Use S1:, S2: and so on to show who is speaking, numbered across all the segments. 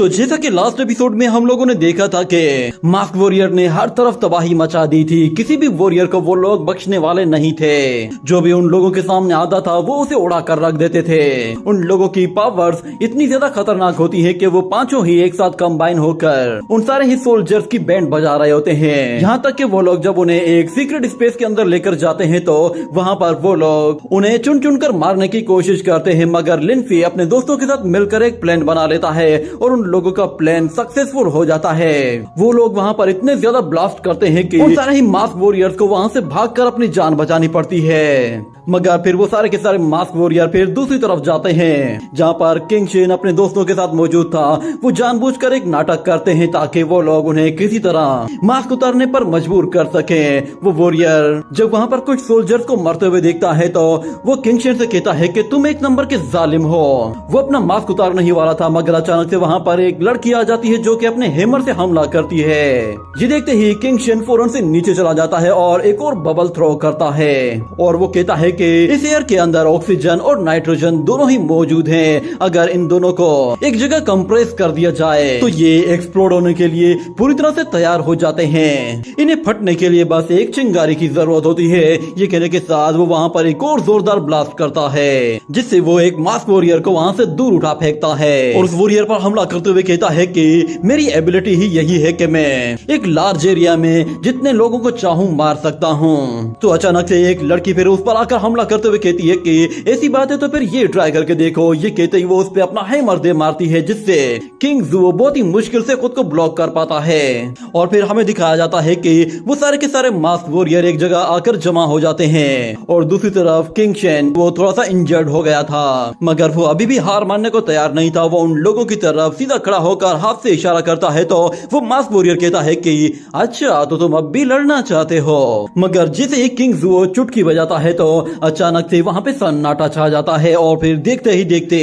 S1: तो जैसा कि लास्ट एपिसोड में हम लोगों ने देखा था कि मास्क वॉरियर ने हर तरफ तबाही मचा दी थी। किसी भी वॉरियर को वो लोग बख्शने वाले नहीं थे। जो भी उन लोगों के सामने आता था वो उसे उड़ा कर रख देते थे। उन लोगों की पावर्स इतनी ज्यादा खतरनाक होती है कि वो पांचों ही एक साथ कंबाइन होकर उन सारे ही सोल्जर्स की बैंड बजा रहे होते हैं। यहाँ तक कि वो लोग जब उन्हें एक सीक्रेट स्पेस के अंदर लेकर जाते हैं तो वहाँ पर वो लोग उन्हें चुन चुन कर मारने की कोशिश करते हैं, मगर लिनफी अपने दोस्तों के साथ मिलकर एक प्लान बना लेता है और उन लोगों का प्लान सक्सेसफुल हो जाता है। वो लोग वहाँ पर इतने ज्यादा ब्लास्ट करते हैं कि उन सारे ही मास्क वॉरियर्स को वहाँ से भागकर अपनी जान बचानी पड़ती है। मगर फिर वो सारे के सारे मास्क वॉरियर फिर दूसरी तरफ जाते हैं जहाँ पर किंग शेन अपने दोस्तों के साथ मौजूद था। वो जानबूझकर एक नाटक करते हैं ताकि वो लोग उन्हें किसी तरह मास्क उतारने पर मजबूर कर सकें। वो वॉरियर जब वहाँ पर कुछ सोल्जर्स को मरते हुए देखता है तो वो किंग शेन से कहता है कि तुम एक नंबर के जालिम हो। वो अपना मास्क उतारने ही वाला था मगर अचानक से वहाँ पर एक लड़की आ जाती है जो कि अपने हैमर से हमला करती है। ये देखते ही किंग शेन फौरन से नीचे चला जाता है और एक और बबल थ्रो करता है और वो कहता है कि इस एयर के अंदर ऑक्सीजन और नाइट्रोजन दोनों ही मौजूद हैं। अगर इन दोनों को एक जगह कंप्रेस कर दिया जाए तो ये एक्सप्लोड होने के लिए पूरी तरह से तैयार हो जाते हैं। इन्हें फटने के लिए बस एक चिंगारी की जरूरत होती है। ये कहने के साथ वो वहाँ पर एक और जोरदार ब्लास्ट करता है जिससे वो एक मास्क वॉरियर को वहाँ से दूर उठा फेंकता है और उस वॉरियर पर हमला करते हुए कहता है कि मेरी एबिलिटी ही यही है कि मैं एक लार्ज एरिया में जितने लोगों को चाहूँ मार सकता हूँ। तो अचानक से एक लड़की फिर उस पर आकर हमला करते हुए कहती है कि ऐसी बात है तो फिर ये ट्राई करके देखो। ये कहते ही वो उस पे अपना हैमर दे मारती है जिससे किंग ज़ू बहुत ही मुश्किल से खुद को ब्लॉक कर पाता है। और फिर हमें दिखाया जाता है कि वो सारे के सारे मास्क वॉरियर एक जगह आकर जमा हो जाते हैं और दूसरी तरफ किंग शेन वो थोड़ा सा इंजर्ड हो गया था मगर वो अभी भी हार मानने को तैयार नहीं था। वो उन लोगों की तरफ सीधा खड़ा होकर हाथ से इशारा करता है तो वो मास्क वॉरियर कहता है कि अच्छा तो तुम अब भी लड़ना चाहते हो। मगर जैसे ही किंग ज़ू चुटकी बजाता है तो अचानक से वहाँ पे सन्नाटा छा जाता है और फिर देखते ही देखते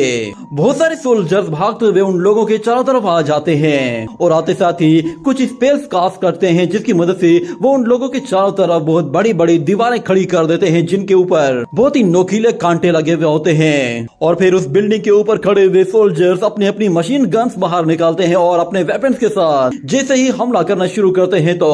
S1: बहुत सारे सोल्जर्स भागते हुए उन लोगों के चारों तरफ आ जाते हैं और आते साथ ही कुछ स्पेल्स कास्ट करते हैं जिसकी मदद से वो उन लोगों के चारों तरफ बहुत बड़ी बड़ी दीवारें खड़ी कर देते हैं जिनके ऊपर बहुत ही नोकीले कांटे लगे हुए होते हैं। और फिर उस बिल्डिंग के ऊपर खड़े हुए सोल्जर्स अपनी अपनी मशीन गन्स बाहर निकालते हैं और अपने वेपन्स के साथ जैसे ही हमला करना शुरू करते हैं तो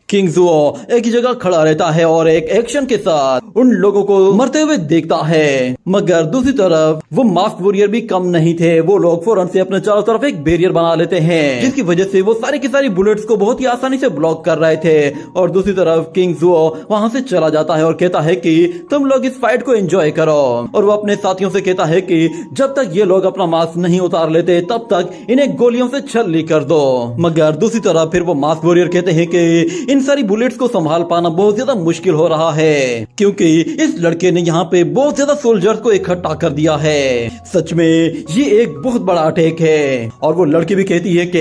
S1: किंग ज़ू एक ही जगह खड़ा रहता है और एक एक्शन के साथ उन लोगों को मरते हुए देखता है। मगर दूसरी तरफ वो मास्क वॉरियर भी कम नहीं थे। वो लोग फौरन से अपने चारों तरफ एक बैरियर बना लेते हैं जिसकी वजह से वो सारी की सारी बुलेट्स को बहुत ही आसानी से ब्लॉक कर रहे थे। और दूसरी तरफ किंग ज़ू वहां से चला जाता है और कहता है कि तुम लोग इस फाइट को एंजॉय करो। और वो अपने साथियों से कहता है कि जब तक ये लोग अपना मास्क नहीं उतार लेते तब तक इन्हें गोलियों से छल्ली कर दो। मगर दूसरी तरफ फिर वो मास्क वॉरियर कहते हैं कि इन सारी बुलेट्स को संभाल पाना बहुत ज्यादा मुश्किल हो रहा है क्योंकि इस लड़के ने यहाँ पे बहुत ज्यादा सोल्जर्स को इकट्ठा कर दिया है। सच में ये एक बहुत बड़ा अटैक है। और वो लड़की भी कहती है कि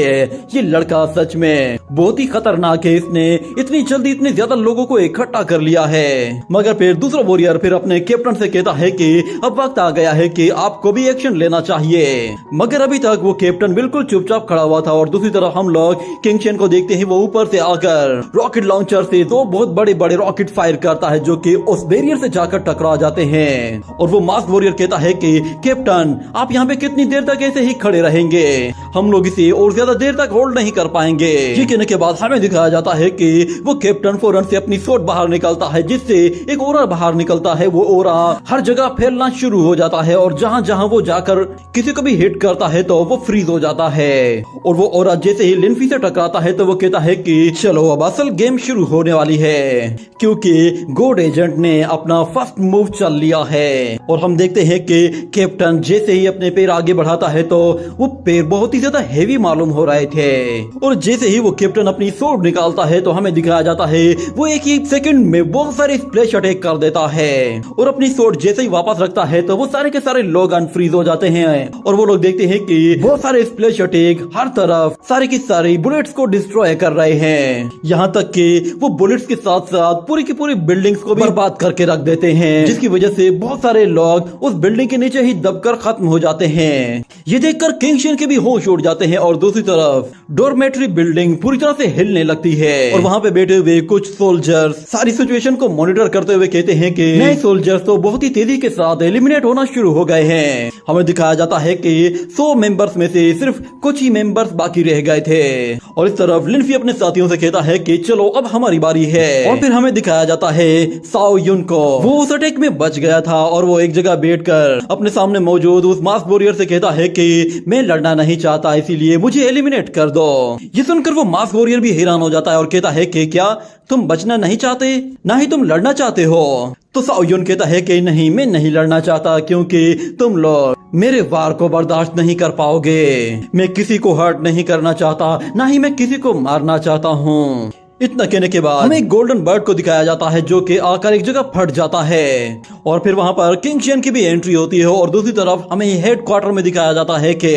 S1: ये लड़का सच में बहुत ही खतरनाक है। इसने इतनी जल्दी इतने ज्यादा लोगों को इकट्ठा कर लिया है। मगर फिर दूसरा वॉरियर फिर अपने कैप्टन से कहता है कि अब वक्त आ गया है कि आपको भी एक्शन लेना चाहिए। मगर अभी तक वो कैप्टन बिल्कुल चुपचाप खड़ा हुआ था। और दूसरी तरफ हम लोग किंग शेन को देखते हैं वो ऊपर से आकर रॉकेट लॉन्चर से दो बहुत बड़े बड़े रॉकेट फायर करता है जो कि उस बैरियर से जाकर टकरा जाते हैं। और वो मास्क वॉरियर कहता है कि कैप्टन आप यहाँ पे कितनी देर तक ऐसे ही खड़े रहेंगे, हम लोग इसे और ज्यादा देर तक होल्ड नहीं कर पाएंगे। ये कहने के बाद हमें दिखाया जाता है कि वो कैप्टन फौरन से अपनी सोट बाहर निकालता है जिससे एक ओरा बाहर निकलता है। वो ओरा हर जगह फैलना शुरू हो जाता है और जहाँ जहाँ वो जाकर किसी को भी हिट करता है तो वो फ्रीज हो जाता है। और वो ओरा जैसे ही लिनफी से टकराता है तो वो कहता है कि चलो अब असल गेम शुरू होने वाली है क्योंकि गोड एजेंट ने अपना फर्स्ट मूव चल लिया है। और हम देखते हैं कि कैप्टन जैसे ही अपने पैर आगे बढ़ाता है तो वो पैर बहुत ही ज्यादा हेवी मालूम हो रहे थे। और जैसे ही वो कैप्टन अपनी सोर्ड निकालता है तो हमें दिखाया जाता है वो एक ही सेकंड में बहुत सारे स्प्लैश अटैक कर देता है। और अपनी सोर्ड जैसे ही वापस रखता है तो वो सारे के सारे लोग अनफ्रीज हो जाते हैं। और वो लोग देखते हैं कि बहुत सारे स्प्लैश अटैक हर तरफ सारे की सारी बुलेट्स को डिस्ट्रॉय कर रहे हैं। यहाँ तक कि वो बुलेट्स के साथ साथ पूरी की पूरी बिल्डिंग्स को बर्बाद करके रख देते हैं जिसकी वजह से बहुत सारे लोग उस बिल्डिंग के नीचे ही दबकर खत्म हो जाते हैं। ये देखकर किंग शेन के भी होश उड़ जाते हैं। और दूसरी तरफ डॉर्मेट्री बिल्डिंग पूरी तरह से हिलने लगती है और वहाँ पे बैठे हुए कुछ सोल्जर्स सारी सिचुएशन को मॉनिटर करते हुए कहते हैं कि नए सोल्जर्स तो बहुत ही तेजी के साथ एलिमिनेट होना शुरू हो गए हैं। हमें दिखाया जाता है कि 100 मेंबर्स में से सिर्फ कुछ ही मेंबर मेंबर्स बाकी रह गए थे। और इस तरफ लिनफी अपने साथियों से कहता है कि चलो अब हमारी बारी है। और फिर हमें दिखाया जाता है साओ युन को। वो उस अटैक में बच गया था और वो एक जगह बैठकर अपने सामने मौजूद उस मास्क वॉरियर से कहता है कि मैं लड़ना नहीं चाहता, इसीलिए मुझे एलिमिनेट कर दो। ये सुनकर वो मास्क वॉरियर भी हैरान हो जाता है और कहता है कि क्या तुम बचना नहीं चाहते, ना ही तुम लड़ना चाहते हो? तो साओ युन कहता है कि नहीं, मैं नहीं लड़ना चाहता क्योंकि तुम लोग मेरे वार को बर्दाश्त नहीं कर पाओगे। मैं किसी को हर्ट नहीं करना चाहता, ना ही मैं किसी को मारना चाहता हूँ। इतना कहने के बाद हमें एक गोल्डन बर्ड को दिखाया जाता है जो कि आकर एक जगह फट जाता है। और फिर वहां पर किंग शियन की भी एंट्री होती है। और दूसरी तरफ हमें हेड क्वार्टर में दिखाया जाता है कि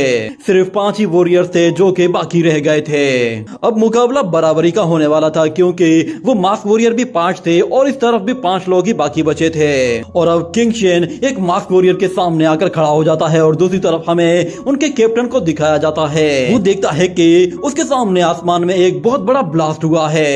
S1: सिर्फ 5 ही वॉरियर्स थे जो कि बाकी रह गए थे। अब मुकाबला बराबरी का होने वाला था क्योंकि वो मास्क वॉरियर भी 5 थे और इस तरफ भी 5 लोग ही बाकी बचे थे। और अब किंग शियन एक मास्क वॉरियर के सामने आकर खड़ा हो जाता है और दूसरी तरफ हमें उनके कैप्टन को दिखाया जाता है। वो देखता है कि उसके सामने आसमान में एक बहुत बड़ा ब्लास्ट हुआ है,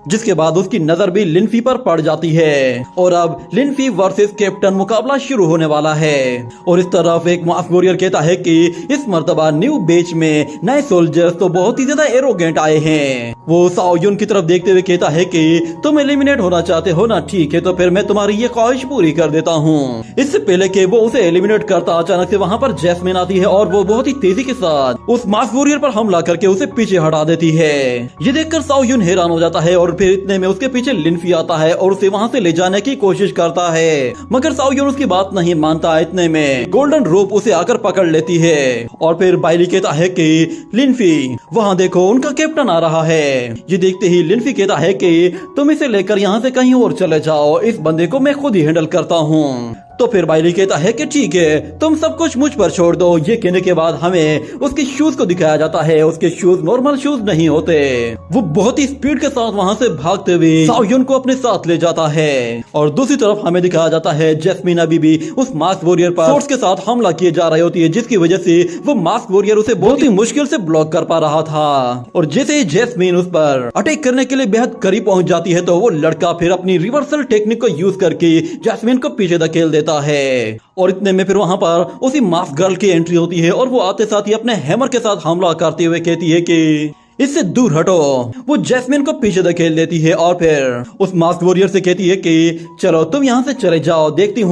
S1: जिसके बाद उसकी नजर भी लिनफी पर पड़ जाती है। और अब लिनफी वर्सेस कैप्टन मुकाबला शुरू होने वाला है। और इस तरफ एक मास्क वॉरियर कहता है कि इस मर्तबा न्यू बेच में नए सोल्जर्स तो बहुत ही ज्यादा एरोगेंट आए हैं। वो साओ युन की तरफ देखते हुए कहता है कि तुम एलिमिनेट होना चाहते हो ना, ठीक है तो फिर मैं तुम्हारी ये ख्वाहिश पूरी कर देता हूँ। इससे पहले कि वो उसे एलिमिनेट करता, अचानक से वहाँ पर जैस्मिन आती है और वो बहुत ही तेजी के साथ उस मास्क वॉरियर पर हमला करके उसे पीछे हटा देती है। ये देखकर साओ युन हैरान हो जाता है और फिर इतने में उसके पीछे लिनफी आता है और उसे वहाँ से ले जाने की कोशिश करता है, मगर साओ युन उसकी बात नहीं मानता। इतने में गोल्डन रोप उसे आकर पकड़ लेती है। और फिर बाइली कहता है कि लिनफी वहाँ देखो, उनका कैप्टन आ रहा है। ये देखते ही लिनफी कहता है कि तुम इसे लेकर यहाँ से कहीं और चले जाओ, इस बंदे को मैं खुद ही हैंडल करता हूँ। तो फिर बाइली कहता है कि ठीक है, तुम सब कुछ मुझ पर छोड़ दो। ये कहने के बाद हमें उसके शूज को दिखाया जाता है। उसके शूज नॉर्मल शूज नहीं होते। वो बहुत ही स्पीड के साथ वहाँ से भागते हुए साओ युन को अपने साथ ले जाता है। और दूसरी तरफ हमें दिखाया जाता है जैस्मिन अभी भी उस मास्क वॉरियर पर फोर्स के साथ हमला किए जा रही होती है, जिसकी वजह से वो मास्क वॉरियर उसे बहुत ही मुश्किल से ब्लॉक कर पा रहा था। और जैसे ही जैस्मिन उस पर अटैक करने के लिए बेहद करीब पहुंच जाती है तो वो लड़का फिर अपनी रिवर्सल टेक्निक को यूज करके जैस्मिन को पीछे धकेल देता है। और इतने में फिर वहां पर उसी मास्क गर्ल की एंट्री होती है और वो आते साथ ही अपने हैमर के साथ हमला करते हुए कहती है कि इससे दूर हटो। वो जैस्मिन को पीछे धकेल देती है और फिर उस मास्क वॉरियर से कहती है कि चलो तुम यहाँ से चले जाओ, देखती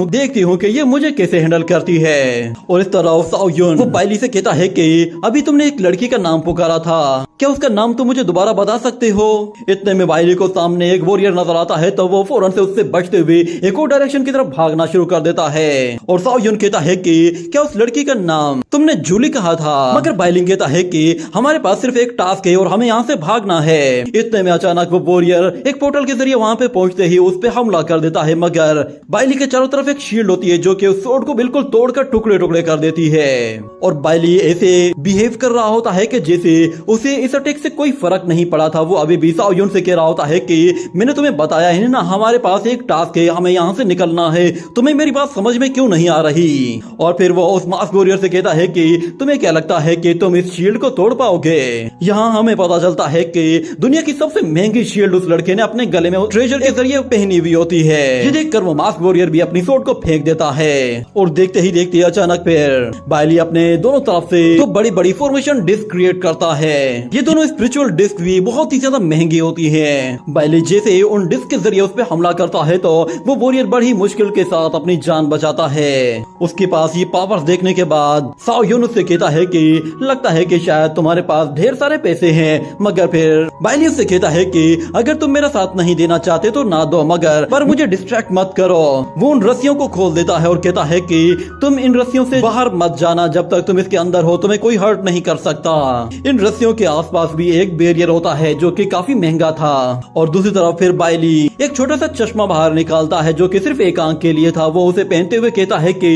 S1: हूँ कि ये मुझे कैसे हैंडल करती है। और इस तरह साओ युन वो बाइली से कहता है कि अभी तुमने एक लड़की का नाम पुकारा था, क्या उसका नाम तुम मुझे दोबारा बता सकते हो? इतने में बाइली को सामने एक वॉरियर नजर आता है तो वो फौरन से उससे बचते हुए एक और डायरेक्शन की तरफ भागना शुरू कर देता है। और साओ युन कहता है कि क्या उस लड़की का नाम तुमने जूली कहा था? मगर बाइलिंग कहता है कि हमारे पास सिर्फ एक टास्क है और हमें यहाँ से भागना है। इतने में अचानक वो वॉरियर एक पोर्टल के जरिए वहाँ पे पहुँचते ही उस पे हमला कर देता है, मगर बाइली के चारों तरफ एक शील्ड होती है जो कि उस स्वॉर्ड को बिल्कुल तोड़कर टुकड़े टुकड़े कर देती है। और बाइली ऐसे बिहेव कर रहा होता है कि जैसे उसे इस अटैक से कोई फर्क नहीं पड़ा था। वो अभी भी साओ युन से कह रहा होता है कि मैंने तुम्हें बताया है ना, हमारे पास एक टास्क है, हमें यहाँ से निकलना है, तुम्हें मेरी बात समझ में क्यों नहीं आ रही? और फिर वो उस मास्क वॉरियर से कहता है कि तुम्हें क्या लगता है कि तुम इस शील्ड को तोड़ पाओगे? यहाँ हमें पता चलता है कि दुनिया की सबसे महंगी शील्ड उस लड़के ने अपने गले में ट्रेजर के जरिए पहनी हुई होती है। ये देखकर वो मास्क वॉरियर भी अपनी स्वॉर्ड को फेंक देता है। और देखते ही देखते अचानक फिर बाइली अपने दोनों तरफ से तो बड़ी बड़ी फॉर्मेशन डिस्क क्रिएट करता है। ये दोनों स्पिरिचुअल डिस्क भी बहुत ही ज्यादा महंगी होती है। बाइली जैसे उन डिस्क के जरिए उस पर हमला करता है तो वो वॉरियर बड़ी मुश्किल के साथ अपनी जान बचाता है। उसके पास ये पावर्स देखने के बाद साओ युन उससे कहता है कि लगता है कि शायद तुम्हारे पास ढेर सारे पैसे हैं, मगर फिर बाइली उससे कहता है कि अगर तुम मेरा साथ नहीं देना चाहते तो ना दो, मगर पर मुझे डिस्ट्रैक्ट मत करो। वो उन रस्सियों को खोल देता है और कहता है कि तुम इन रस्सियों से बाहर मत जाना, जब तक तुम इसके अंदर हो तुम्हें कोई हर्ट नहीं कर सकता। इन रस्सियों के आसपास भी एक बैरियर होता है जो कि काफी महंगा था। और दूसरी तरफ फिर बाइली एक छोटा सा चश्मा बाहर निकालता है जो कि सिर्फ एक आंख के लिए था। वो उसे पहनते हुए कहता है कि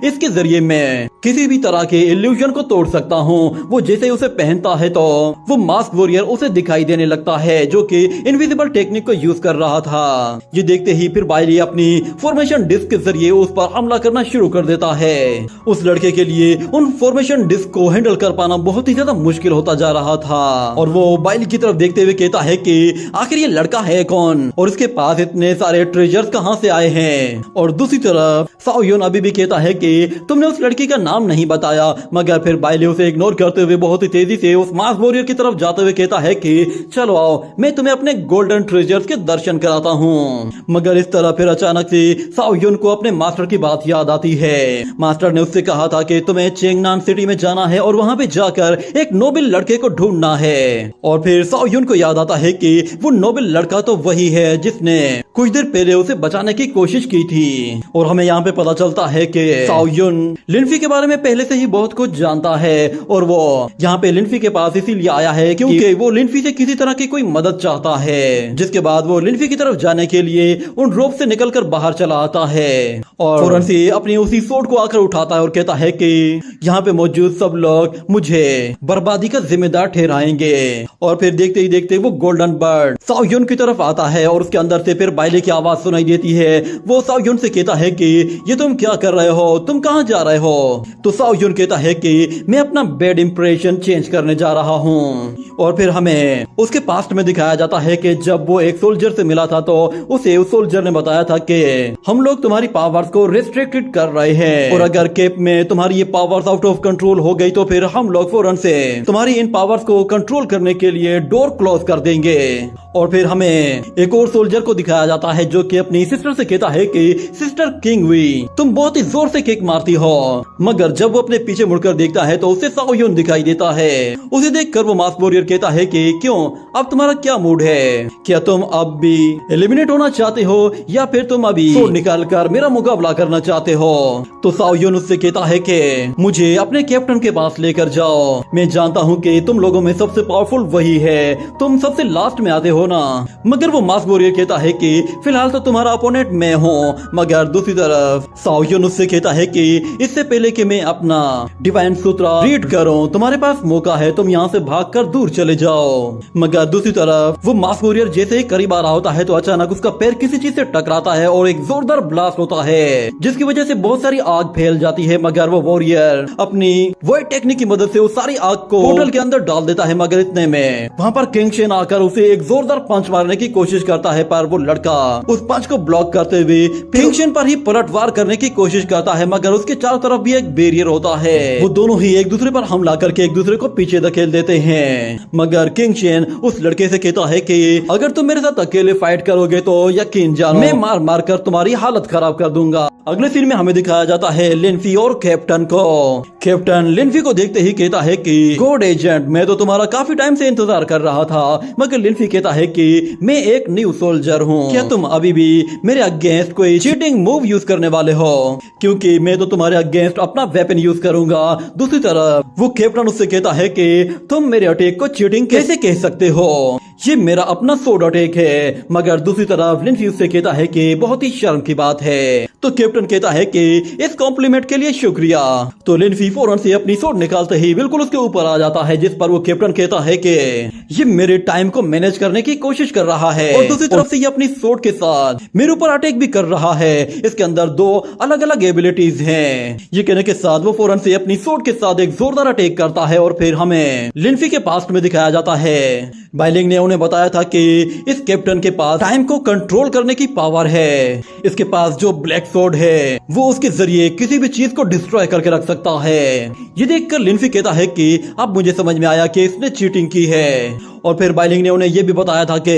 S1: इसके जरिए मैं किसी भी तरह के इल्यूजन को तोड़ सकता हूँ। वो जैसे उसे पहनता है तो वो मास्क वॉरियर उसे दिखाई देने लगता है जो कि इनविजिबल टेक्निक को यूज कर रहा था। ये देखते ही फिर बाइली अपनी फॉर्मेशन डिस्क के जरिए उस पर हमला करना शुरू कर देता है। उस लड़के के लिए उन फॉर्मेशन डिस्क को हैंडल कर पाना बहुत ही ज्यादा मुश्किल होता जा रहा था। और वो बाइली की तरफ देखते हुए कहता है कि आखिर ये लड़का है कौन और इसके पास इतने सारे ट्रेजर्स कहाँ से आए हैं? और दूसरी तरफ साओ युन अभी भी कहता है कि तुमने उस लड़की का नाम नहीं बताया, मगर फिर बाइले उसे इग्नोर करते हुए बहुत ही तेजी से उस मास्क वॉरियर की तरफ जाते हुए कहता है कि चलो आओ, मैं तुम्हें अपने गोल्डन ट्रेजर्स के दर्शन कराता हूँ। मगर इस तरह फिर अचानक से साओ युन को अपने मास्टर की बात याद आती है। मास्टर ने उससे कहा था कि तुम्हें चेंगनान सिटी में जाना है और वहाँ पे जाकर एक नोबल लड़के को ढूंढना है। और फिर साओ युन को याद आता है कि वो नोबल लड़का तो वही है जिसने कुछ देर पहले उसे बचाने की कोशिश की थी। और हमें यहाँ पे पता चलता है कि साओ युन लिनफी के बारे में पहले से ही बहुत कुछ जानता है और वो यहाँ पे लिनफी के पास इसीलिए आया है क्योंकि वो लिनफी से किसी तरह की कोई मदद चाहता है। जिसके बाद वो लिनफी की तरफ जाने के लिए उन रोप से निकलकर बाहर चला आता है और फौरन से अपनी उसी सोर्ड को आकर उठाता है और कहता है कि यहाँ पे मौजूद सब लोग मुझे बर्बादी का जिम्मेदार ठहराएंगे। और फिर देखते ही देखते वो गोल्डन बर्ड साओ युन की तरफ आता है और उसके अंदर से फिर बाइले की आवाज सुनाई देती है। वो साओ युन से कहता है कि ये तुम क्या कर रहे हो, तुम कहाँ जा रहे हो? तो साओ युन कहता है कि मैं अपना बैड इंप्रेशन चेंज करने जा रहा हूँ। और फिर हमें उसके पास्ट में दिखाया जाता है कि जब वो एक सोल्जर से मिला था तो उसे उस सोल्जर ने बताया था कि हम लोग तुम्हारी पावर्स को रिस्ट्रिक्टेड कर रहे हैं और अगर केप में तुम्हारी ये पावर्स आउट ऑफ कंट्रोल हो गई तो फिर हम लोग फौरन से तुम्हारी इन पावर्स को कंट्रोल करने के लिए डोर क्लोज कर देंगे। और फिर हमें एक और सोल्जर को दिखाया जाता है जो कि अपनी सिस्टर से कहता है कि सिस्टर किंग वी, तुम बहुत ही जोर से किक मारती हो। मगर जब वो अपने पीछे मुड़कर देखता है तो उसे साओ युन दिखाई देता है। उसे देखकर वो मास्क वॉरियर कहता है कि क्यों, अब तुम्हारा क्या मूड है? क्या तुम अब भी एलिमिनेट होना चाहते हो या फिर तुम अभी सोड निकाल कर मेरा मुकाबला करना चाहते हो? तो साओ युन उससे कहता है कि मुझे अपने कैप्टन के पास लेकर जाओ। मैं जानता हूँ कि तुम लोगों में सबसे पावरफुल वही है, तुम सबसे लास्ट में आते हो ना। मगर वो मास्क वॉरियर कहता है कि फिलहाल तो तुम्हारा अपोनेंट मैं हूँ। मगर दूसरी तरफ साओ युन उससे कहता है कि इससे पहले कि मैं अपना डिवाइन सूत्र रीड करूं, तुम्हारे पास मौका है, तुम यहाँ से भागकर दूर चले जाओ। मगर दूसरी तरफ वो मास्क वॉरियर जैसे ही करीब आ रहा होता है तो अचानक उसका पैर किसी चीज से टकराता है और एक जोरदार ब्लास्ट होता है जिसकी वजह से बहुत सारी आग फैल जाती है। मगर वो वॉरियर अपनी वॉइड टेक्निक की मदद से उस सारी आग को पोर्टल के अंदर डाल देता है। मगर इतने में वहाँ पर किंग शेन आकर उसे एक जोरदार पंच मारने की कोशिश करता है पर वो लड़का उस पंच को ब्लॉक करते हुए किंग शेन पर ही पलटवार करने की कोशिश करता है। मगर उसके चारों तरफ भी एक बैरियर होता है। वो दोनों ही एक दूसरे पर हमला करके एक दूसरे को पीछे धकेल देते हैं। मगर किंग शेन उस लड़के से कहता है कि अगर तुम मेरे साथ अकेले फाइट करोगे तो यकीन जानो मैं मार मार कर तुम्हारी हालत खराब कर दूंगा। अगले सीन में हमें दिखाया जाता है लिनफी और कैप्टन को। कैप्टन लिनफी को देखते ही कहता है कि गॉड एजेंट, मैं तो तुम्हारा काफी टाइम से इंतजार कर रहा था। मगर लिनफी कहता है कि मैं एक न्यू सोल्जर हूँ, क्या तुम अभी भी मेरे अगेंस्ट कोई चीटिंग मूव यूज करने वाले हो? क्योंकि मैं तो तुम्हारे अगेंस्ट अपना वेपन यूज करूंगा। दूसरी तरफ वो कैप्टन उससे कहता है कि तुम मेरे अटैक को चीटिंग कैसे कह सकते हो, ये मेरा अपना सोड अटैक है। मगर दूसरी तरफ लिनफी उससे कहता है कि बहुत ही शर्म की बात है। तो कैप्टन कहता है कि इस कॉम्प्लीमेंट के लिए शुक्रिया। तो लिनफी फौरन से अपनी सोड निकालते ही बिल्कुल उसके ऊपर आ जाता है, जिस पर वो कैप्टन कहता है कि ये मेरे टाइम को मैनेज करने की कोशिश कर रहा है और दूसरी तरफ से ये अपनी सोड के साथ मेरे ऊपर अटैक भी कर रहा है। इसके अंदर दो अलग अलग एबिलिटीज हैं। ये कहने के साथ वो फौरन से अपनी सोड के साथ एक जोरदार अटैक करता है और फिर हमें लिनफी के पास्ट में दिखाया जाता है। बाइलिंग ने उन्हें बताया था कि इस कैप्टन के पास टाइम को कंट्रोल करने की पावर है। इसके पास जो ब्लैक सोड है वो उसके जरिए किसी भी चीज को डिस्ट्रॉय करके रख सकता है। ये देखकर लिनफी कहता है कि अब मुझे समझ में आया कि इसने चीटिंग की है। और फिर बाइलिंग ने उन्हें यह भी बताया था कि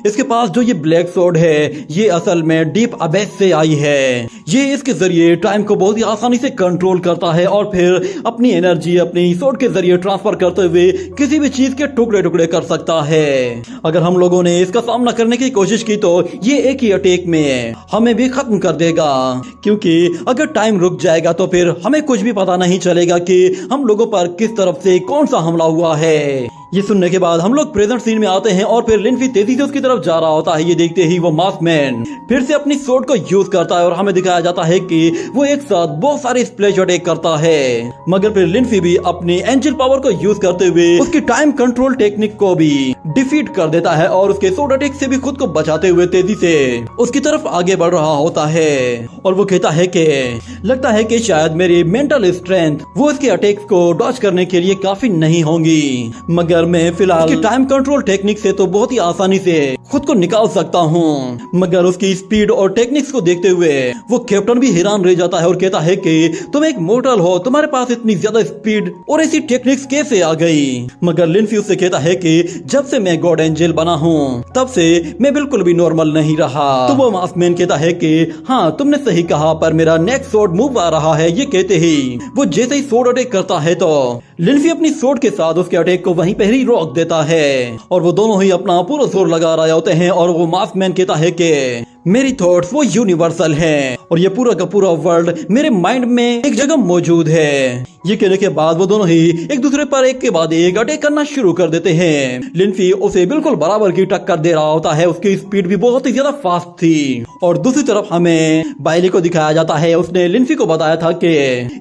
S1: इसके पास जो ये ब्लैक सोड है ये असल में डीप अबेस से आई है। ये इसके जरिए टाइम को बहुत ही आसानी से कंट्रोल करता है और फिर अपनी एनर्जी अपनी सोड के जरिए ट्रांसफर करते हुए किसी भी चीज के टुकड़े टुकड़े कर सकता है। अगर हम लोगों ने इसका सामना करने की कोशिश की तो ये एक ही अटैक में हमें भी खत्म कर देगा, क्योंकि अगर टाइम रुक जाएगा तो फिर हमें कुछ भी पता नहीं चलेगा कि हम लोगों पर किस तरफ से कौन सा हमला हुआ है। ये सुनने के बाद हम लोग प्रेजेंट सीन में आते हैं और फिर लिनफी तेजी से उसकी तरफ जा रहा होता है। ये देखते ही वो मास्कमैन फिर से अपनी सोड को यूज करता है और हमें दिखाया जाता है कि वो एक साथ बहुत सारे स्प्लैश अटैक करता है। मगर फिर लिनफी भी अपनी एंजल पावर को यूज करते हुए उसकी टाइम कंट्रोल टेक्निक को भी डिफीट कर देता है और उसके सोड अटैक से भी खुद को बचाते हुए तेजी से उसकी तरफ आगे बढ़ रहा होता है। और वो कहता है कि लगता है कि शायद मेरी मेंटल स्ट्रेंथ वो इसके अटैक्स को डॉज करने के लिए काफी नहीं होंगी। मगर मगर मैं फिलहाल टाइम कंट्रोल टेक्निक से तो बहुत ही आसानी से खुद को निकाल सकता हूँ। मगर उसकी स्पीड और टेक्निक्स को देखते हुए वो कैप्टन भी हैरान रह जाता है और कहता है कि तुम एक मोर्टल हो, तुम्हारे पास इतनी ज्यादा स्पीड और ऐसी टेक्निक्स कैसे आ गई। मगर लिनफी उससे कहता है कि जब से मैं गॉड एंजल बना हूँ तब से मैं बिल्कुल भी नॉर्मल नहीं रहा। तो वो मास्कमैन कहता है कि हाँ तुमने सही कहा, पर मेरा नेक्स्ट स्वॉर्ड मूव आ रहा है। ये कहते ही वो जैसे ही स्वॉर्ड अटैक करता है तो लिनफी अपनी स्वॉर्ड के साथ उसके अटैक को वहीं पे ही रोक देता है और वो दोनों ही अपना पूरा जोर लगा रहे होते हैं। और वो मास्कमैन कहता है कि मेरी थॉट्स वो यूनिवर्सल हैं और ये पूरा का पूरा वर्ल्ड मेरे माइंड में एक जगह मौजूद है। ये कहने के बाद वो दोनों ही एक दूसरे पर एक के बाद एक अटैक करना शुरू कर देते हैं। लिनफी उसे बिल्कुल बराबर की टक्कर दे रहा होता है, उसकी स्पीड भी बहुत ही ज्यादा फास्ट थी। और दूसरी तरफ हमें बाइली को दिखाया जाता है। उसने लिनफी को बताया था कि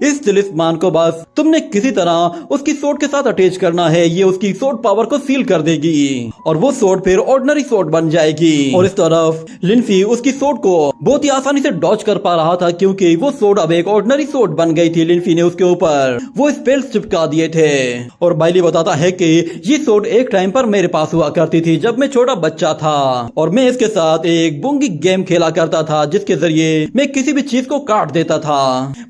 S1: इस तिलिस्मान को बस तुमने किसी तरह उसकी सोर्ड के साथ अटैच करना है, ये उसकी सोर्ड पावर को सील कर देगी और वो सोर्ड फिर ऑर्डिनरी सोर्ड बन जाएगी। और इस तरफ लिनफी उसकी सोर्ड को बहुत ही आसानी से डॉज कर पा रहा था क्योंकि वो सोर्ड अब एक ऑर्डिनरी सोर्ड बन गई थी। लिनफी ने उसके ऊपर वो स्पेल्स चिपका दिए थे। और बाइली बताता है कि ये सोर्ड एक टाइम पर मेरे पास हुआ करती थी जब मैं छोटा बच्चा था और मैं इसके साथ एक बुंगी गेम खेला करता था जिसके जरिए मैं किसी भी चीज को काट देता था।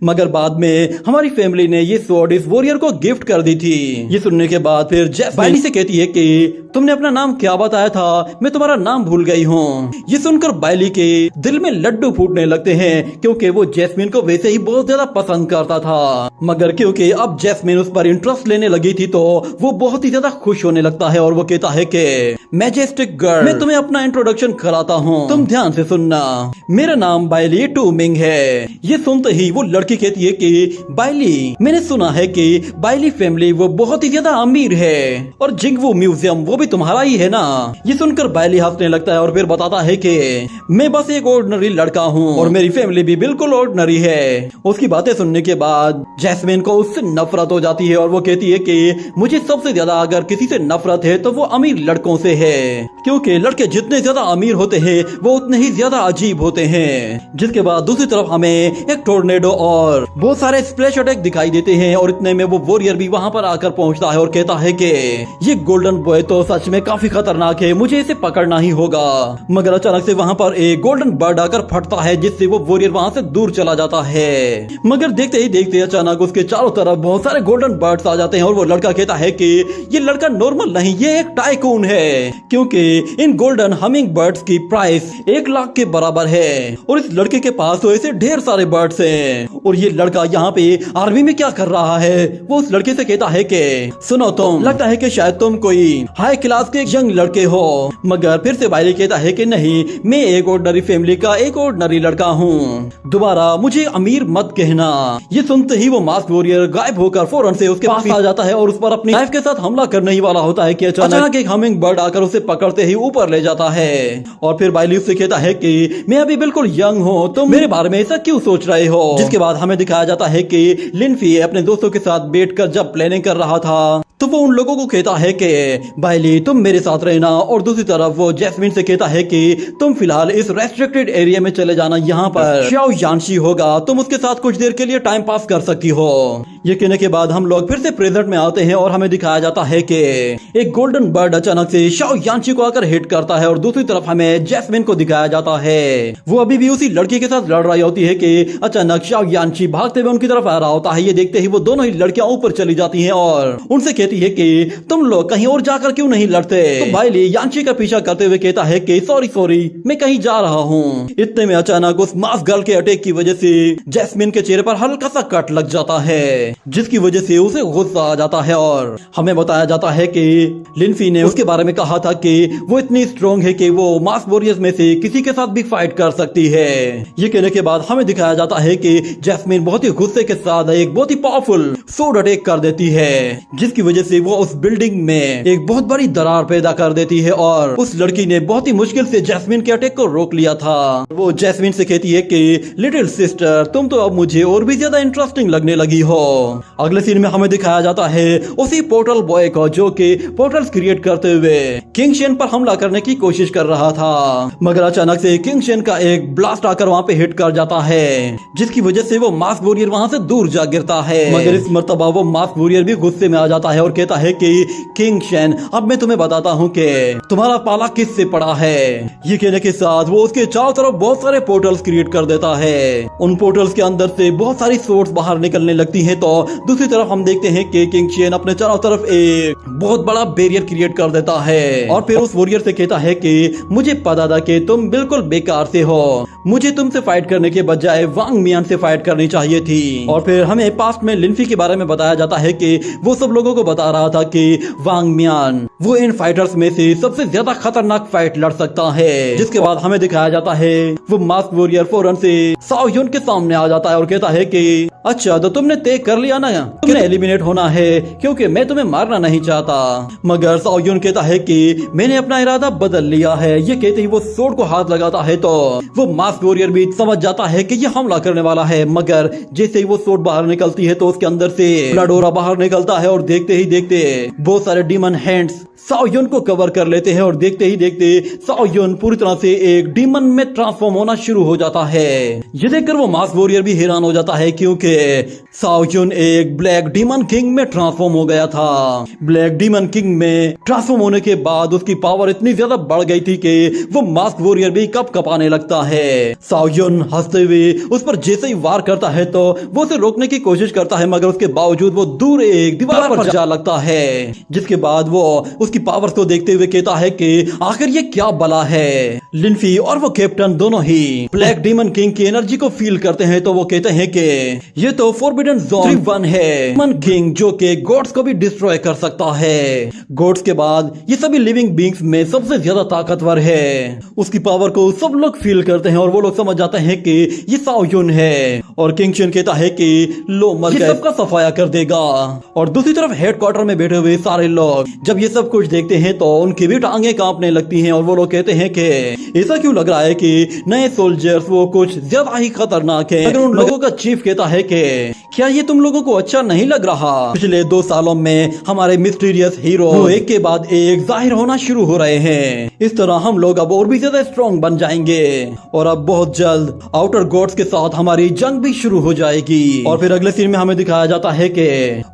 S1: मगर बाद में हमारी फैमिली ने ये सोर्ड इस वॉरियर को गिफ्ट कर दी थी। ये सुनने के बाद फिर जैस्मिन बाइली से कहती है कि तुमने अपना नाम क्या बताया था, मैं तुम्हारा नाम भूल गई हूँ। ये सुनकर बाइली के दिल में लड्डू फूटने लगते हैं क्योंकि वो जैस्मिन को वैसे ही बहुत ज्यादा पसंद करता था, मगर क्योंकि अब जैस्मिन उस पर इंटरेस्ट लेने लगी थी तो वो बहुत ही ज्यादा खुश होने लगता है। और वो कहता है कि मैजेस्टिक गर्ल, मैं तुम्हें अपना इंट्रोडक्शन कराता हूँ, तुम ध्यान से सुनना, मेरा नाम बाइली टूमिंग है। ये सुनते ही वो लड़की कहती है कि बाइली, मैंने सुना है कि बाइली फैमिली वो बहुत ही ज्यादा अमीर है और जिंगवू म्यूजियम वो भी तुम्हारा ही है ना। ये सुनकर बाइली हंसने लगता है और फिर बताता है कि मैं बस एक ऑर्डिनरी लड़का हूँ और मेरी फैमिली भी बिल्कुल ऑर्डिनरी है। उसकी बातें सुनने के बाद जैस्मिन को उससे नफरत हो जाती है और वो कहती है कि मुझे सबसे ज्यादा अगर किसी से नफरत है तो वो अमीर लड़कों से है, क्योंकि लड़के जितने ज्यादा अमीर होते हैं वो उतने ही ज्यादा अजीब होते हैं। जिसके बाद दूसरी तरफ हमें एक टोर्नेडो और बहुत सारे स्प्लैश अटैक दिखाई देते हैं और इतने में वो वॉरियर भी वहाँ पर आकर पहुँचता है और कहता है कि ये गोल्डन बॉय तो सच में काफी खतरनाक है, मुझे इसे पकड़ना ही होगा। मगर अचानक से वहाँ पर एक गोल्डन बर्ड आकर फटता है जिससे वो वॉरियर वहाँ से दूर चला जाता है। मगर देखते ही देखते अचानक उसके चारों तरफ बहुत सारे गोल्डन बर्ड्स आ जाते हैं और वो लड़का कहता है कि ये लड़का नॉर्मल नहीं, ये एक टाइकून है, क्योंकि इन गोल्डन हमिंग बर्ड्स की प्राइस 1 लाख के बराबर है और इस लड़के के पास तो ऐसे ढेर सारे बर्ड्स हैं। और ये लड़का यहाँ पे आर्मी में क्या कर रहा है। वो उस लड़के से कहता है कि सुनो, तुम लगता है कि शायद तुम कोई हाई क्लास के यंग लड़के हो। मगर फिर से बाइली कहता है कि नहीं, मैं एक ऑर्डिनरी फैमिली का एक ऑर्डिनरी लड़का हूँ, दोबारा मुझे अमीर मत कहना। ये सुनते ही वो मास्क वॉरियर गायब होकर फौरन से उसके पास आ जाता है और उस पर अपनी नाइफ के साथ हमला करने ही वाला होता है कि अचानक एक हमिंग बर्ड आकर उसे पकड़ते ही ऊपर ले जाता है। और फिर बाइली उससे कहता है कि मैं अभी बिल्कुल यंग हूँ, तुम मेरे बारे में ऐसा क्यों सोच रहे हो। जिसके बाद हमें दिखाया जाता है कि लिनफी अपने दोस्तों के साथ बैठकर जब प्लानिंग कर रहा था तो वो उन लोगों को कहता है कि बाइली तुम मेरे साथ रहना, और दूसरी तरफ वो जैस्मिन से कहता है कि तुम फिलहाल इस रेस्ट्रिक्टेड एरिया में चले जाना, यहाँ पर शाओ यानशी होगा, तुम उसके साथ कुछ देर के लिए टाइम पास कर सकती हो। ये कहने के बाद हम लोग फिर से प्रेजेंट में आते हैं और हमें दिखाया जाता है कि एक गोल्डन बर्ड अचानक से शाओ यानशी को आकर हिट करता है और दूसरी तरफ हमें जैस्मिन को दिखाया जाता है। वो अभी भी उसी लड़की के साथ लड़ रही होती है कि अचानक शाओ यानशी भागते हुए उनकी तरफ आ रहा होता है। ये देखते ही वो दोनों ही लड़कियां ऊपर चली जाती हैं और उनसे कहती है कि तुम लोग कहीं और जाकर क्यों नहीं लड़ते। तो बाइली यानशी का पीछा करते हुए कहता है कि सॉरी मैं कहीं जा रहा हूँ। इतने में अचानक उस मास्क गर्ल के अटैक की वजह से जैस्मिन के चेहरे पर हल्का सा कट लग जाता है, जिसकी वजह से उसे गुस्सा आ जाता है और हमें बताया जाता है कि लिनफी ने उसके बारे में कहा था कि वो इतनी स्ट्रॉन्ग है कि वो मास्क वॉरियर्स में से किसी के साथ भी फाइट कर सकती है। ये कहने के बाद हमें दिखाया जाता है कि जैस्मिन बहुत ही गुस्से के साथ एक बहुत ही पावरफुल सोर्ड अटैक कर देती है, जिसकी वजह से वो उस बिल्डिंग में एक बहुत बड़ी दरार पैदा कर देती है और उस लड़की ने बहुत ही मुश्किल से जैस्मिन के अटैक को रोक लिया था। वो जैस्मिन से कहती है कि लिटिल सिस्टर तुम तो अब मुझे और भी ज्यादा इंटरेस्टिंग लगने लगी हो। अगले सीन में हमें दिखाया जाता है उसी पोर्टल बॉय को जो कि पोर्टल्स क्रिएट करते हुए किंग शेन पर हमला करने की कोशिश कर रहा था, मगर अचानक से किंग शेन का एक ब्लास्ट आकर वहाँ पे हिट कर जाता है, जिसकी वजह से वो मास्क वॉरियर वहाँ से दूर जा गिरता है। मगर इस मर्तबा वो मास्क वॉरियर भी गुस्से में आ जाता है और और कहता है कि किंग शेन, अब मैं तुम्हें बताता हूँ कि तुम्हारा पाला किससे पड़ा है। ये कहने के साथ वो उसके चारों तरफ बहुत सारे पोर्टल्स क्रिएट कर देता है। उन पोर्टल्स के अंदर से बहुत सारी सोर्स बाहर निकलने लगती हैं। तो दूसरी तरफ हम देखते हैं कि किंग शेन अपने चारों तरफ एक बहुत बड़ा बैरियर क्रिएट कर देता है और फिर उस वॉरियर से कहता है कि मुझे पता था कि तुम बिल्कुल बेकार से हो, मुझे तुमसे फाइट करने के बजाय वांग मियान से फाइट करनी चाहिए थी। और फिर हमें पास्ट में लिन्फी के बारे में बताया जाता है कि वो सब लोगों को बता रहा था कि वांग मियान वो इन फाइटर्स में से सबसे ज्यादा खतरनाक फाइट लड़ सकता है। जिसके बाद हमें दिखाया जाता है वो मास्क वॉरियर फौरन से साओ युन के सामने आ जाता है और कहता है कि अच्छा तो तुमने तय कर लिया ना, तुमने एलिमिनेट होना है क्योंकि मैं तुम्हें मारना नहीं चाहता। मगर साओ युन कहता है कि मैंने अपना इरादा बदल लिया है। ये कहते ही वो सोर्ड को हाथ लगाता है तो वो मास्क वॉरियर भी समझ जाता है कि ये हमला करने वाला है। मगर जैसे ही वो सोर्ड बाहर निकलती है तो उसके अंदर से ब्लड ऑरा बाहर निकलता है और देखते ही देखते बहुत सारे डीमन हैंड्स साओ युन को कवर कर लेते हैं और देखते ही देखते साओ युन पूरी तरह से एक डीमन में ट्रांसफॉर्म होना शुरू हो जाता है। ये देखकर वो मास्क वॉरियर भी हैरान हो जाता है क्योंकि साओ युन एक ब्लैक डीमन किंग में ट्रांसफॉर्म हो गया था। ब्लैक डीमन किंग में ट्रांसफॉर्म होने के बाद उसकी पावर इतनी ज्यादा बढ़ गई थी कि वो मास्क वॉरियर भी कप कपाने लगता है। साओ युन हंसते हुए उस पर जैसे ही वार करता है तो वो उसे रोकने की कोशिश करता है, मगर उसके बावजूद वो दूर एक दीवार पर जा लगता है। जिसके बाद वो उसकी पावर्स को देखते हुए कहता है कि आखिर ये क्या बला है। लिन्फी और वो कैप्टन दोनों ही ब्लैक डीमन किंग की एनर्जी को फील करते हैं तो वो कहते हैं कि ये तो फॉरबिडन जोन 1 है। डीमन किंग जो कि गॉड्स को भी डिस्ट्रॉय कर सकता है। गॉड्स के बाद ये सभी लिविंग बींग्स में सबसे ज्यादा ताकतवर है। उसकी पावर को सब लोग फील करते हैं और वो लोग समझ जाते हैं कि ये साओ युन है। और किंग शेन कहता है कि लो मर गए, सबका सफाया कर देगा। और दूसरी तरफ हेडक्वार्टर में बैठे हुए सारे लोग जब ये सब कुछ देखते हैं तो उनकी भी टांगे कांपने लगती हैं और वो लोग कहते हैं कि ऐसा क्यों लग रहा है कि नए सोल्जर्स वो कुछ ज्यादा ही खतरनाक है। अगर उन लोगों का चीफ कहता है कि क्या ये तुम लोगों को अच्छा नहीं लग रहा, पिछले 2 सालों में हमारे मिस्टीरियस हीरो एक के बाद एक जाहिर होना शुरू हो रहे हैं। इस तरह हम लोग अब और भी ज्यादा स्ट्रॉन्ग बन जाएंगे और अब बहुत जल्द आउटर गॉड्स के साथ हमारी जंग भी शुरू हो जाएगी। और फिर अगले सीन में हमें दिखाया जाता है कि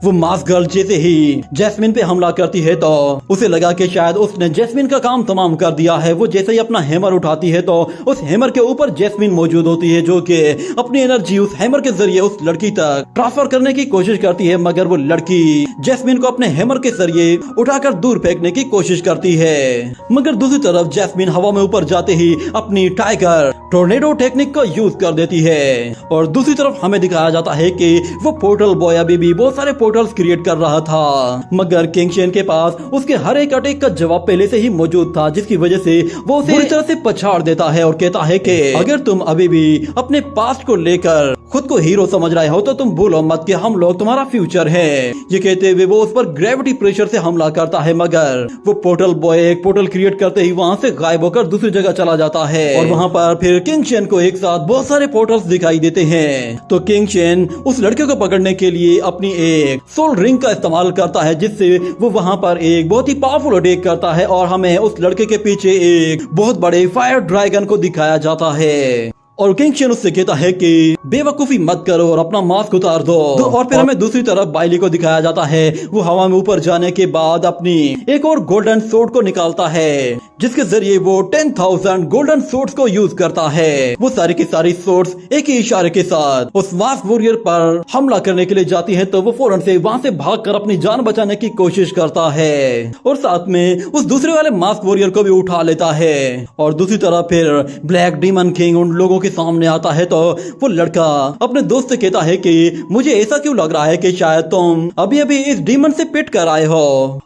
S1: वो मास्क गर्ल जैसे ही जैस्मिन पे हमला करती है तो उसे लगा कि शायद उसने जैस्मिन का काम तमाम कर दिया है। वो जैसे ही अपना हैमर उठाती है तो उस हैमर के ऊपर जैस्मिन मौजूद होती है जो कि अपनी एनर्जी उस हैमर के जरिए उस लड़की तक ट्रांसफर करने की कोशिश करती है। मगर वो लड़की जैस्मिन को अपने हैमर के जरिए उठाकर दूर फेंकने की कोशिश करती है। मगर दूसरी तरफ जैस्मिन हवा में ऊपर जाते ही अपनी टाइगर टोर्नेडो टेक्निक का यूज कर देती है। और दूसरी तरफ हमें दिखाया जाता है कि वो पोर्टल बॉय अभी भी बहुत सारे पोर्टल्स क्रिएट कर रहा था। मगर किंग शेन के पास उसके हर एक अटैक का जवाब पहले से ही मौजूद था, जिसकी वजह से वो उसे पूरी तरह से पछाड़ देता है और कहता है कि अगर तुम अभी भी अपने पास्ट को लेकर खुद को हीरो समझ रहे हो तो तुम भूलो मत कि हम लोग तुम्हारा फ्यूचर है। ये कहते हुए वो उस पर ग्रेविटी प्रेशर से हमला करता है, मगर वो पोर्टल बॉय एक पोर्टल क्रिएट करते ही वहाँ से गायब होकर दूसरी जगह चला जाता है। और वहाँ पर फिर किंग शेन को एक साथ बहुत सारे पोर्टल्स दिखाई देते हैं। तो किंग शेन उस लड़के को पकड़ने के लिए अपनी एक सोल रिंग का इस्तेमाल करता है, जिससे वो वहाँ पर एक बहुत ही पावरफुल अटैक करता है और हमें उस लड़के के पीछे एक बहुत बड़े फायर ड्रैगन को दिखाया जाता है। और किंग शेन उससे कहता है कि बेवकूफी मत करो और अपना मास्क उतार दो। और फिर हमें दूसरी तरफ बाइली को दिखाया जाता है। वो हवा में ऊपर जाने के बाद अपनी एक और गोल्डन सोर्ड को निकालता है, जिसके जरिए वो 10,000 गोल्डन सोर्ड्स को यूज करता है। वो सारी की सारी सोर्ड्स एक ही इशारे के साथ उस मास्क वॉरियर पर हमला करने के लिए जाती है तो वो फौरन से वहां से भागकर अपनी जान बचाने की कोशिश करता है और साथ में उस दूसरे वाले मास्क वॉरियर को भी उठा लेता है। और दूसरी तरफ फिर ब्लैक डीमन किंग उन लोगों सामने आता है तो वो लड़का अपने दोस्त से कहता है कि मुझे ऐसा क्यों लग रहा है कि शायद तुम अभी अभी इस डीमन से पिट कर आए हो।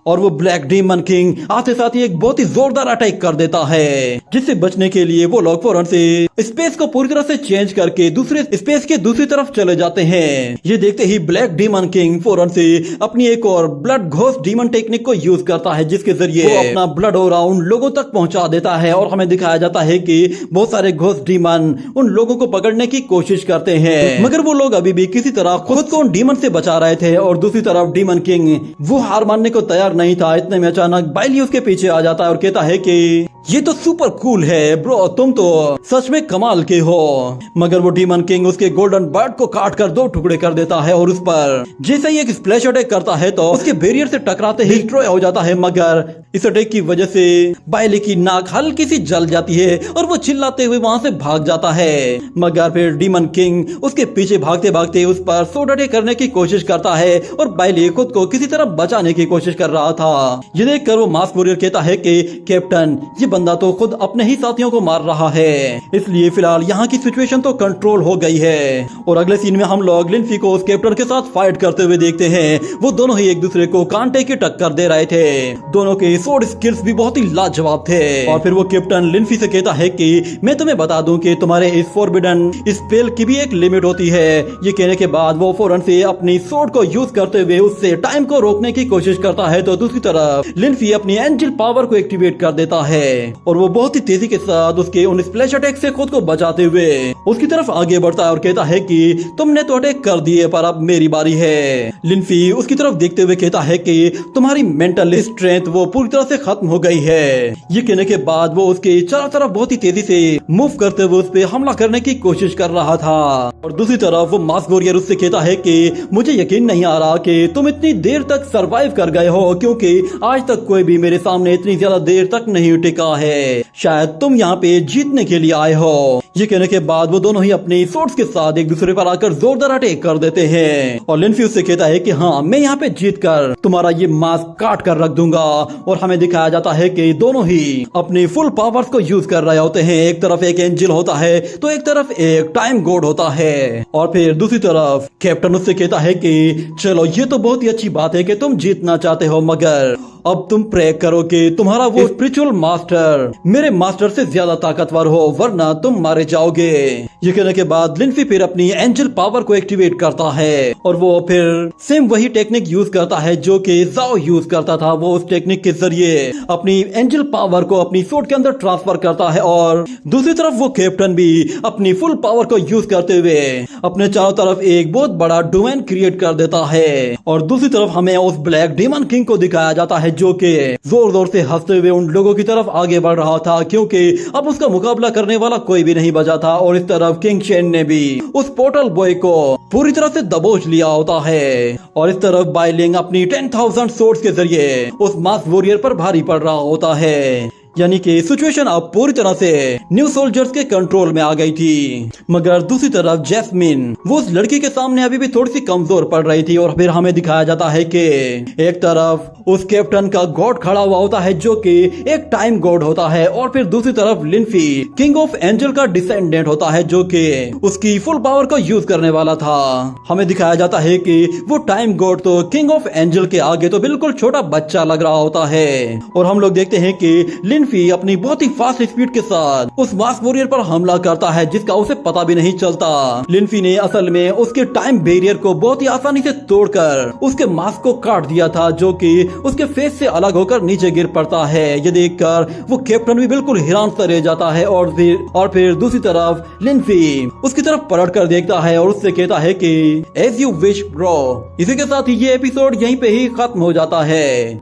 S1: और वो ब्लैक डीमन किंग आते साथ ही एक बहुत ही जोरदार अटैक कर देता है, जिससे बचने के लिए वो लोग फौरन से स्पेस को पूरी तरह से चेंज करके दूसरे स्पेस के दूसरी तरफ चले जाते हैं। ये देखते ही ब्लैक डीमन किंग फौरन से अपनी एक और ब्लड घोस्ट डीमन टेक्निक को यूज करता है, जिसके जरिए वो अपना ब्लड और उन लोगों तक पहुंचा देता है। और हमें दिखाया जाता है कि बहुत सारे घोस्ट डीमन उन लोगों को पकड़ने की कोशिश करते हैं, मगर वो लोग अभी भी किसी तरह खुद को उन डीमन से बचा रहे थे। और दूसरी तरफ डीमन किंग वो हार मानने को तैयार नहीं था। इतने में अचानक बाइली उसके पीछे आ जाता है और कहता है कि ये तो सुपर कूल है ब्रो, तुम तो सच में कमाल के हो। मगर वो डीमन किंग उसके गोल्डन बर्ड को काट कर 2 टुकड़े कर देता है और उस पर जैसे ही एक स्प्लैश अटैक करता है तो उसके बैरियर से टकराते ही डिस्ट्रॉय हो जाता है। मगर इस अटैक की वजह से बाइले की नाक हल्की सी जल जाती है और वो चिल्लाते हुए वहां से भाग जाता है। मगर फिर डीमन किंग उसके पीछे भागते भागते उस पर स्वॉर्ड अटैक करने की कोशिश करता है और बाइले खुद को किसी तरह बचाने की कोशिश कर रहा था। ये देखकर वो मास्क वॉरियर कहता है कि कैप्टन, ये बंदा तो खुद अपने ही साथियों को मार रहा है, इसलिए फिलहाल यहाँ की सिचुएशन तो कंट्रोल हो गई है। और अगले सीन में हम लोग लिनफी को उस कैप्टन के साथ फाइट करते हुए देखते हैं। वो दोनों ही एक दूसरे को कांटे की टक्कर दे रहे थे। दोनों के स्वॉर्ड स्किल्स भी बहुत ही लाजवाब थे। और फिर वो कैप्टन लिनफी से कहता है कि मैं तुम्हें बता दूं कि तुम्हारे इस फॉरबिडन स्पेल की भी एक लिमिट होती है। ये कहने के बाद वो फौरन से अपनी स्वॉर्ड को यूज करते हुए उससे टाइम को रोकने की कोशिश करता है, तो दूसरी तरफ लिनफी अपनी एंजल पावर को एक्टिवेट कर देता है और वो बहुत ही तेजी के साथ उसके उन स्प्लैश अटैक से खुद को बचाते हुए उसकी तरफ आगे बढ़ता है और कहता है कि तुमने तो अटैक कर दिए पर अब मेरी बारी है। लिनफी उसकी तरफ देखते हुए कहता है कि तुम्हारी मेंटल स्ट्रेंथ वो पूरी तरह से खत्म हो गई है। ये कहने के बाद वो उसके चारों तरफ बहुत ही तेजी से मूव करते हुए उस पे हमला करने की कोशिश कर रहा था। और दूसरी तरफ वो मास्क वॉरियर उससे कहता है कि मुझे यकीन नहीं आ रहा कि तुम इतनी देर तक सरवाइव कर गए हो, क्योंकि आज तक कोई भी मेरे सामने इतनी ज्यादा देर तक नहीं टिका है। शायद तुम यहाँ पे जीतने के लिए आए हो। ये कहने के बाद वो दोनों ही अपनी स्वॉर्ड्स के साथ एक दूसरे पर आकर जोरदार अटैक कर देते हैं। और लिनफी उससे कहता है कि हाँ, मैं यहाँ पे जीत कर तुम्हारा ये मास्क काट कर रख दूंगा। और हमें दिखाया जाता है कि दोनों ही अपनी फुल पावर्स को यूज कर रहे होते हैं। एक तरफ एक एंजल होता है तो एक तरफ एक टाइम गॉड होता है। और फिर दूसरी तरफ कैप्टन उससे कहता है कि चलो, ये तो बहुत ही अच्छी बात है कि तुम जीतना चाहते हो, मगर अब तुम प्रे करो कि तुम्हारा वो स्पिरिचुअल मास्टर मेरे मास्टर से ज्यादा ताकतवर हो, वरना तुम मारे जाओगे। ये कहने के बाद लिनफी फिर अपनी एंजल पावर को एक्टिवेट करता है और वो फिर सेम वही टेक्निक यूज करता है जो कि जाओ यूज करता था। वो उस टेक्निक के जरिए अपनी एंजल पावर को अपनी स्वॉर्ड के अंदर ट्रांसफर करता है और दूसरी तरफ वो कैप्टन भी अपनी फुल पावर को यूज करते हुए अपने चारों तरफ एक बहुत बड़ा डोमेन क्रिएट कर देता है। और दूसरी तरफ हमें उस ब्लैक डीमन किंग को दिखाया जाता है जो कि जोर जोर से हंसते हुए उन लोगों की तरफ आगे बढ़ रहा था, क्योंकि अब उसका मुकाबला करने वाला कोई भी नहीं बचा था। और इस तरफ किंग शेन ने भी उस पोर्टल बॉय को पूरी तरह से दबोच लिया होता है। और इस तरफ बाइलिंग अपनी 10,000 सोर्ड्स के जरिए उस मास्क वॉरियर पर भारी पड़ रहा होता है। यानी कि सिचुएशन अब पूरी तरह से न्यू सोल्जर्स के कंट्रोल में आ गई थी। मगर दूसरी तरफ जैस्मिन वो उस लड़की के सामने अभी भी थोड़ी सी कमजोर पड़ रही थी। और फिर हमें दिखाया जाता है कि एक तरफ उस कैप्टन का गॉड खड़ा हुआ होता है जो कि एक टाइम गॉड होता है, और फिर दूसरी तरफ लिनफी किंग ऑफ एंजल का डिसेंडेंट होता है जो कि उसकी फुल पावर को यूज करने वाला था। हमें दिखाया जाता है कि वो टाइम गॉड तो किंग ऑफ एंजल के आगे तो बिल्कुल छोटा बच्चा लग रहा होता है। और हम लोग देखते हैं कि लिनफी अपनी बहुत ही फास्ट स्पीड के साथ उस मास्क वॉरियर पर हमला करता है जिसका उसे पता भी नहीं चलता। लिनफी ने असल में उसके टाइम बैरियर को बहुत ही आसानी से तोड़कर उसके मास्क को काट दिया था, जो कि उसके फेस से अलग होकर नीचे गिर पड़ता है। ये देखकर वो कैप्टन भी बिल्कुल हैरान सा रह जाता है। और फिर दूसरी तरफ लिनफी उसकी तरफ पलट कर देखता है और उससे कहता है कि एज यू विश ब्रो। इसी के साथ ये एपिसोड यहीं पे ही खत्म हो जाता है।